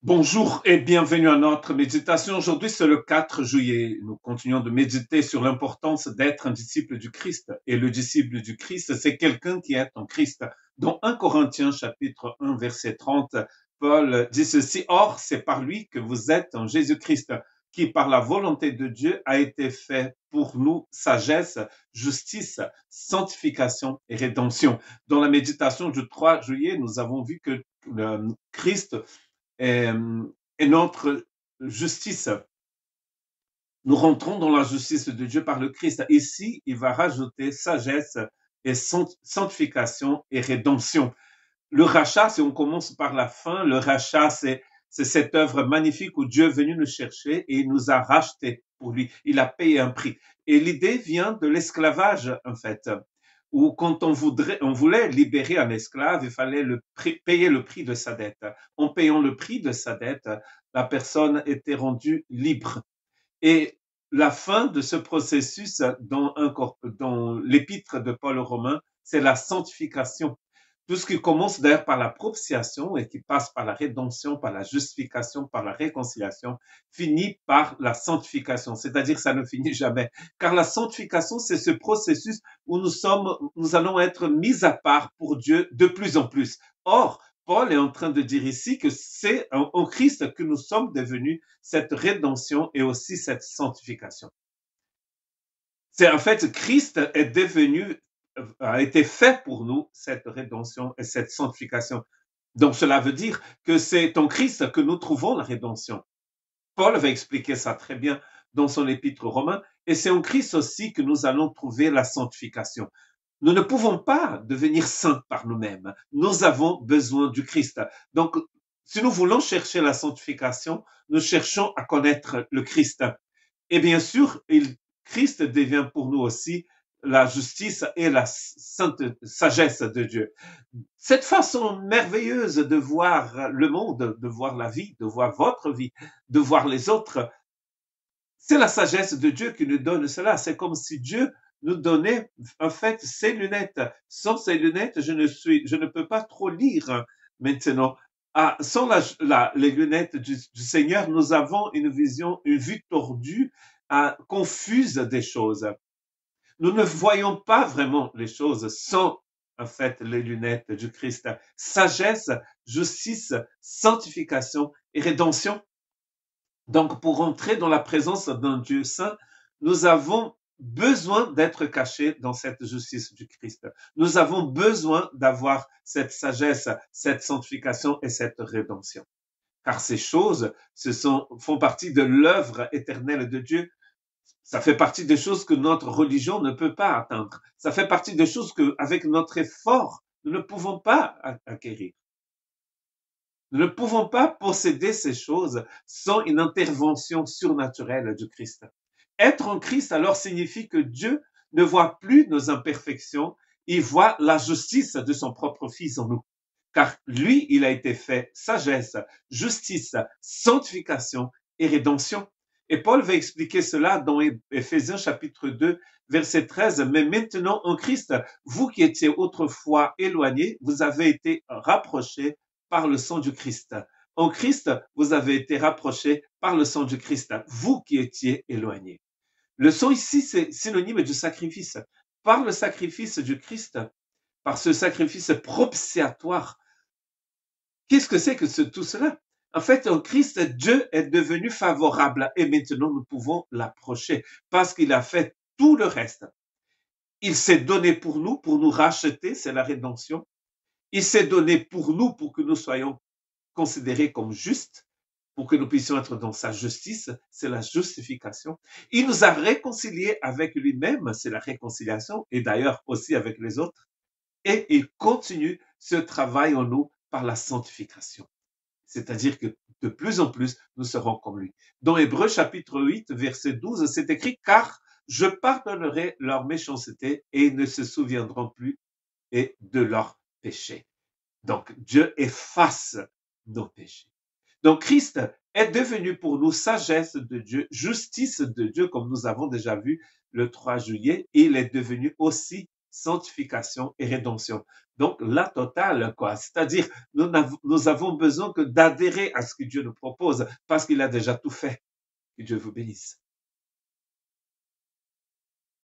Bonjour et bienvenue à notre méditation. Aujourd'hui, c'est le 4 juillet. Nous continuons de méditer sur l'importance d'être un disciple du Christ. Et le disciple du Christ, c'est quelqu'un qui est en Christ. Dans 1 Corinthiens chapitre 1 verset 30, Paul dit ceci: Or, c'est par lui que vous êtes en Jésus-Christ, qui par la volonté de Dieu a été fait pour nous sagesse, justice, sanctification et rédemption. Dans la méditation du 3 juillet, nous avons vu que le Christ et, et notre justice. Nous rentrons dans la justice de Dieu par le Christ. Ici, il va rajouter sagesse et sanctification et rédemption. Le rachat, si on commence par la fin, le rachat, c'est cette œuvre magnifique où Dieu est venu nous chercher et il nous a rachetés pour lui. Il a payé un prix. Et l'idée vient de l'esclavage, en fait, où quand on voulait libérer un esclave, il fallait payer le prix de sa dette. En payant le prix de sa dette, la personne était rendue libre. Et la fin de ce processus dans l'épître de Paul aux Romains, c'est la sanctification. Tout ce qui commence d'ailleurs par la propitiation et qui passe par la rédemption, par la justification, par la réconciliation, finit par la sanctification. C'est-à-dire que ça ne finit jamais. Car la sanctification, c'est ce processus où nous allons être mis à part pour Dieu de plus en plus. Or, Paul est en train de dire ici que c'est en Christ que nous sommes devenus cette rédemption et aussi cette sanctification. C'est en fait Christ est devenu, a été fait pour nous cette rédemption et cette sanctification. Donc cela veut dire que c'est en Christ que nous trouvons la rédemption. Paul va expliquer ça très bien dans son épître aux Romains, et c'est en Christ aussi que nous allons trouver la sanctification. Nous ne pouvons pas devenir saints par nous-mêmes. Nous avons besoin du Christ. Donc, si nous voulons chercher la sanctification, nous cherchons à connaître le Christ. Et bien sûr, Christ devient pour nous aussi la justice et la sainte sagesse de Dieu. Cette façon merveilleuse de voir le monde, de voir la vie, de voir votre vie, de voir les autres, c'est la sagesse de Dieu qui nous donne cela. C'est comme si Dieu nous donnait en fait ses lunettes. Sans ces lunettes, je ne peux pas trop lire maintenant. Sans les lunettes du Seigneur, nous avons une vision, une vue tordue, confuse des choses. Nous ne voyons pas vraiment les choses sans en fait les lunettes du Christ. Sagesse, justice, sanctification et rédemption. Donc, pour entrer dans la présence d'un Dieu saint, nous avons besoin d'être cachés dans cette justice du Christ. Nous avons besoin d'avoir cette sagesse, cette sanctification et cette rédemption. Car ces choses font partie de l'œuvre éternelle de Dieu. Ça fait partie des choses que notre religion ne peut pas atteindre. Ça fait partie des choses qu'avec notre effort, nous ne pouvons pas acquérir. Nous ne pouvons pas posséder ces choses sans une intervention surnaturelle du Christ. Être en Christ alors signifie que Dieu ne voit plus nos imperfections, il voit la justice de son propre Fils en nous. Car lui, il a été fait sagesse, justice, sanctification et rédemption. Et Paul va expliquer cela dans Éphésiens chapitre 2, verset 13. Mais maintenant en Christ, vous qui étiez autrefois éloignés, vous avez été rapprochés par le sang du Christ. En Christ, vous avez été rapprochés par le sang du Christ, vous qui étiez éloignés. Le sang ici, c'est synonyme du sacrifice. Par le sacrifice du Christ, par ce sacrifice propitiatoire, qu'est-ce que c'est que tout cela? En fait, en Christ, Dieu est devenu favorable et maintenant nous pouvons l'approcher parce qu'il a fait tout le reste. Il s'est donné pour nous racheter, c'est la rédemption. Il s'est donné pour nous, pour que nous soyons considérés comme justes, pour que nous puissions être dans sa justice, c'est la justification. Il nous a réconciliés avec lui-même, c'est la réconciliation, et d'ailleurs aussi avec les autres. Et il continue ce travail en nous par la sanctification. C'est-à-dire que de plus en plus, nous serons comme lui. Dans Hébreux chapitre 8, verset 12, c'est écrit, car je pardonnerai leur méchanceté et ils ne se souviendront plus et de leurs péchés. Donc, Dieu efface nos péchés. Donc, Christ est devenu pour nous sagesse de Dieu, justice de Dieu, comme nous avons déjà vu le 3 juillet, et il est devenu aussi sanctification et rédemption. Donc, la totale, quoi. C'est-à-dire, nous avons besoin que d'adhérer à ce que Dieu nous propose parce qu'il a déjà tout fait. Que Dieu vous bénisse.